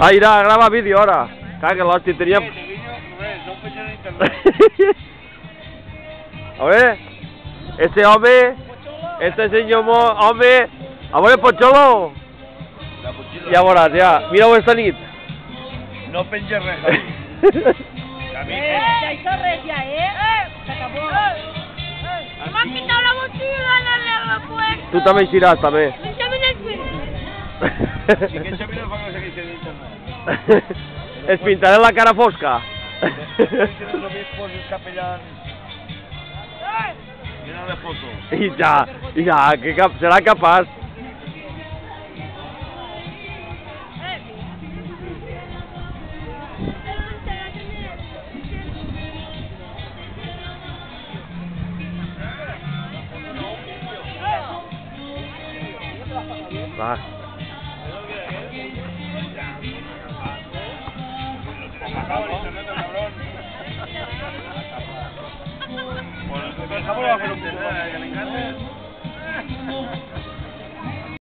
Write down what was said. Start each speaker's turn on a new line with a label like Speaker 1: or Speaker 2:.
Speaker 1: Ah, mira, graba vídeo ahora. Claro que l'hòstia, teníem... A ver, este home, este senyor home... A veure, Pocholo! Ja veuràs, ja. Mira-ho esta nit.
Speaker 2: No penges res.
Speaker 3: Ya hizo res ya, se acabó. Me han quitado la mochila, ya le he puesto.
Speaker 1: Tu també eixiràs, també.
Speaker 3: Deixa'm en el film.
Speaker 2: Si que això mira fa que no sé què hi d'internet.
Speaker 1: Es pintaré la cara fosca.
Speaker 2: Los obispos, els capellans... Llena de fotos.
Speaker 1: I ja, que serà capaç. Va.
Speaker 2: Pues dejamos la pelota, que le encanta.